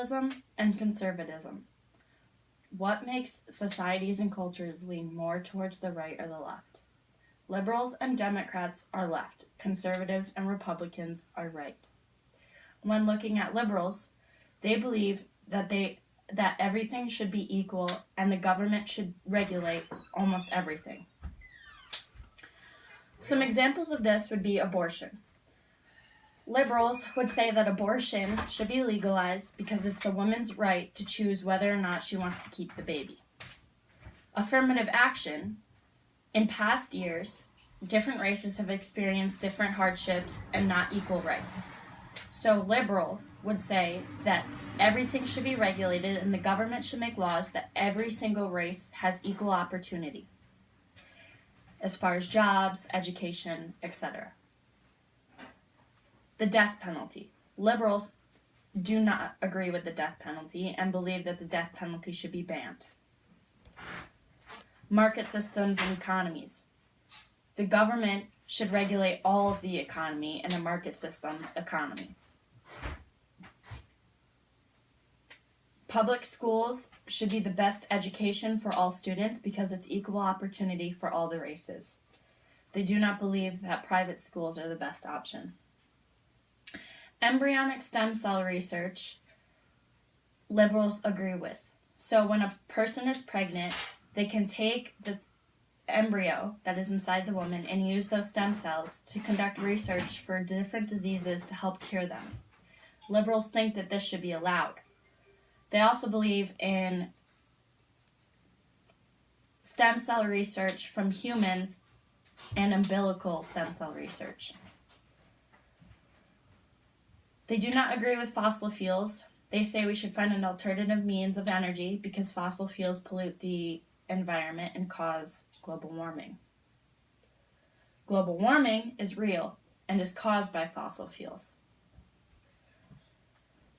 liberalism and conservatism. What makes societies and cultures lean more towards the right or the left? Liberals and Democrats are left. Conservatives and Republicans are right. When looking at liberals, they believe that everything should be equal and the government should regulate almost everything. Some examples of this would be abortion. Liberals would say that abortion should be legalized because it's a woman's right to choose whether or not she wants to keep the baby. Affirmative action. In past years, different races have experienced different hardships and not equal rights. So liberals would say that everything should be regulated and the government should make laws that every single race has equal opportunity as far as jobs, education, etc. The death penalty. Liberals do not agree with the death penalty and believe that the death penalty should be banned. Market systems and economies. The government should regulate all of the economy in a market system economy. Public schools should be the best education for all students because it's equal opportunity for all the races. They do not believe that private schools are the best option. Embryonic stem cell research, liberals agree with. So when a person is pregnant, they can take the embryo that is inside the woman and use those stem cells to conduct research for different diseases to help cure them. Liberals think that this should be allowed. They also believe in stem cell research from humans and umbilical stem cell research. They do not agree with fossil fuels. They say we should find an alternative means of energy because fossil fuels pollute the environment and cause global warming. Global warming is real and is caused by fossil fuels.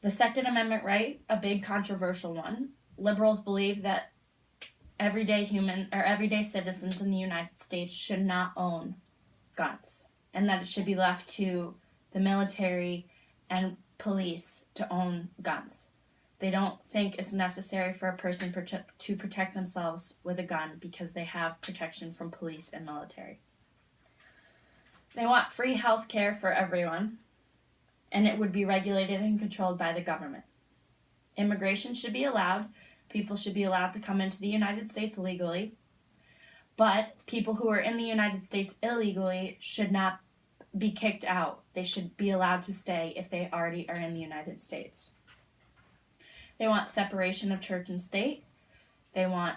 The Second Amendment right, a big controversial one. Liberals believe that everyday citizens in the United States should not own guns and that it should be left to the military and police to own guns. They don't think it's necessary for a person to protect themselves with a gun because they have protection from police and military. They want free health care for everyone, and it would be regulated and controlled by the government. Immigration should be allowed. People should be allowed to come into the United States legally, but people who are in the United States illegally should not be kicked out. They should be allowed to stay if they already are in the United States. They want separation of church and state. They want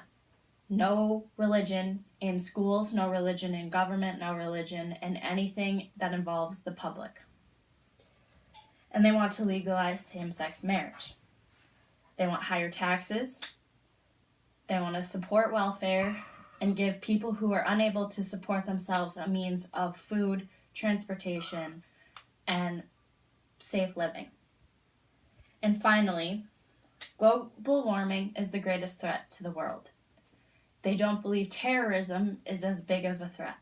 no religion in schools, no religion in government, no religion in anything that involves the public. And they want to legalize same-sex marriage. They want higher taxes. They want to support welfare and give people who are unable to support themselves a means of food, transportation, and safe living. And finally, global warming is the greatest threat to the world. They don't believe terrorism is as big of a threat.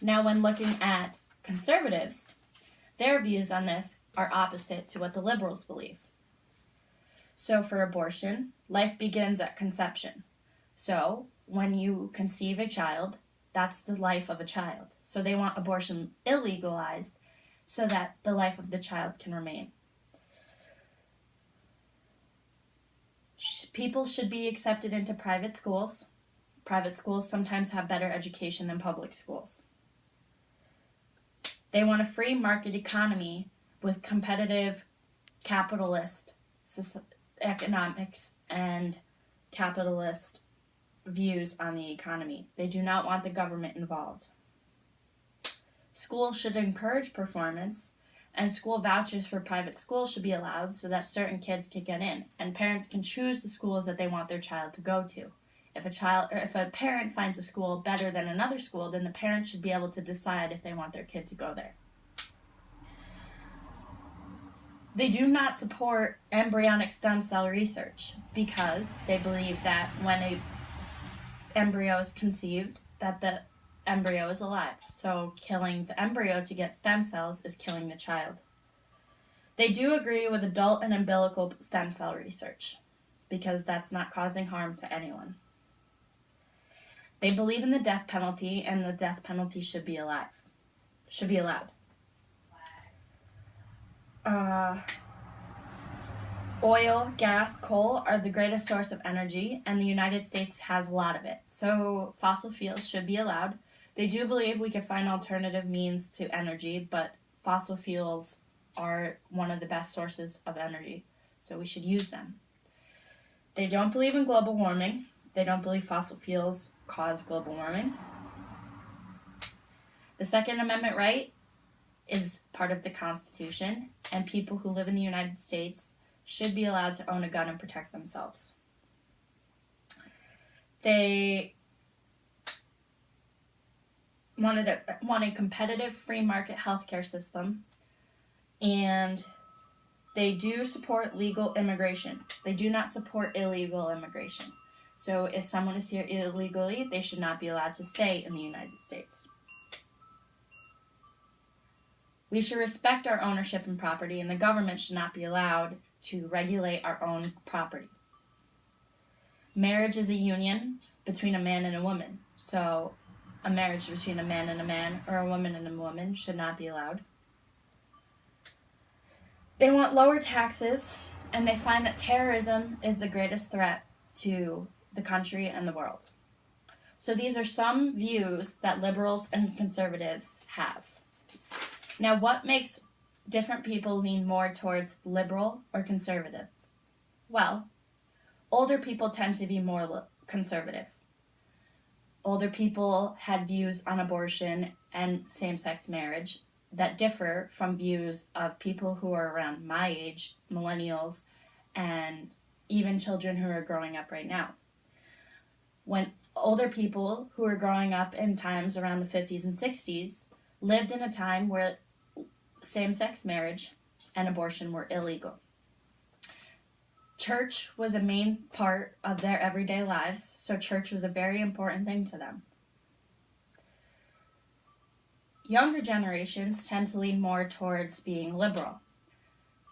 Now, when looking at conservatives, their views on this are opposite to what the liberals believe. So for abortion, life begins at conception. So when you conceive a child, that's the life of a child. So they want abortion illegalized so that the life of the child can remain. People should be accepted into private schools. Private schools sometimes have better education than public schools. They want a free market economy with competitive capitalist economics and capitalist views on the economy. They do not want the government involved. Schools should encourage performance, and school vouchers for private schools should be allowed so that certain kids can get in, and parents can choose the schools that they want their child to go to. If a parent finds a school better than another school, then the parent should be able to decide if they want their kid to go there. They do not support embryonic stem cell research because they believe that when an embryo is conceived, that the embryo is alive. So killing the embryo to get stem cells is killing the child. They do agree with adult and umbilical stem cell research because that's not causing harm to anyone. They believe in the death penalty, and the death penalty should be allowed. Oil, gas, coal are the greatest source of energy, and the United States has a lot of it. So fossil fuels should be allowed. They do believe we can find alternative means to energy, but fossil fuels are one of the best sources of energy, so we should use them. They don't believe in global warming. They don't believe fossil fuels cause global warming. The Second Amendment right is part of the Constitution, and people who live in the United States should be allowed to own a gun and protect themselves. They want a competitive free market healthcare system, and they do support legal immigration. They do not support illegal immigration. So if someone is here illegally, they should not be allowed to stay in the United States. We should respect our ownership and property, and the government should not be allowed to regulate our own property. Marriage is a union between a man and a woman, so a marriage between a man and a man or a woman and a woman should not be allowed. They want lower taxes, and they find that terrorism is the greatest threat to the country and the world. So these are some views that liberals and conservatives have. Now, what makes different people lean more towards liberal or conservative? Well, older people tend to be more conservative. Older people had views on abortion and same-sex marriage that differ from views of people who are around my age, millennials, and even children who are growing up right now. When older people who are growing up in times around the 50s and 60s lived in a time where same-sex marriage and abortion were illegal. Church was a main part of their everyday lives, so church was a very important thing to them. Younger generations tend to lean more towards being liberal.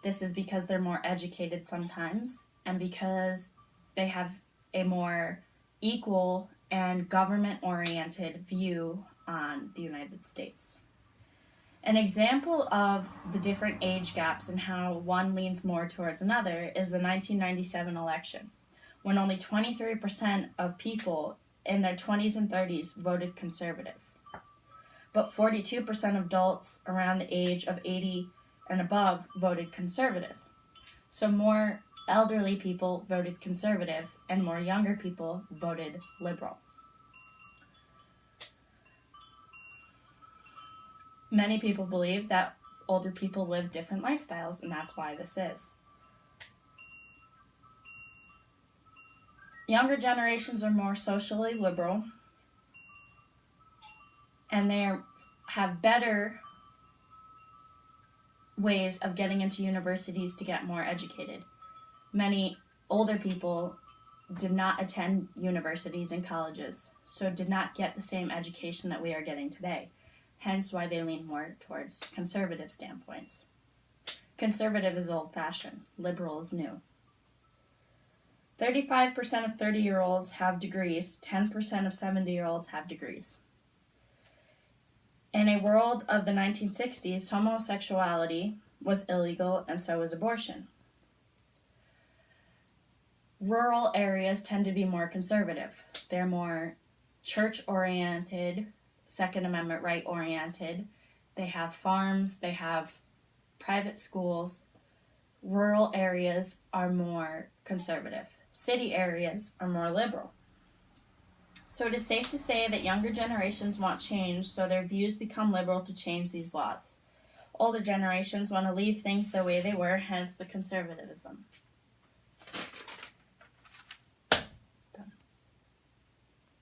This is because they're more educated sometimes, and because they have a more equal and government-oriented view on the United States. An example of the different age gaps and how one leans more towards another is the 1997 election, when only 23% of people in their 20s and 30s voted conservative. But 42% of adults around the age of 80 and above voted conservative. So more elderly people voted conservative and more younger people voted liberal. Many people believe that older people live different lifestyles, and that's why this is. Younger generations are more socially liberal, and they have better ways of getting into universities to get more educated. Many older people did not attend universities and colleges, so did not get the same education that we are getting today. Hence why they lean more towards conservative standpoints. Conservative is old-fashioned, liberal is new. 35% of 30-year-olds have degrees, 10% of 70-year-olds have degrees. In a world of the 1960s, homosexuality was illegal, and so was abortion. Rural areas tend to be more conservative. They're more church-oriented, Second Amendment right-oriented. They have farms, they have private schools. Rural areas are more conservative. City areas are more liberal. So it is safe to say that younger generations want change, so their views become liberal to change these laws. Older generations want to leave things the way they were, hence the conservatism.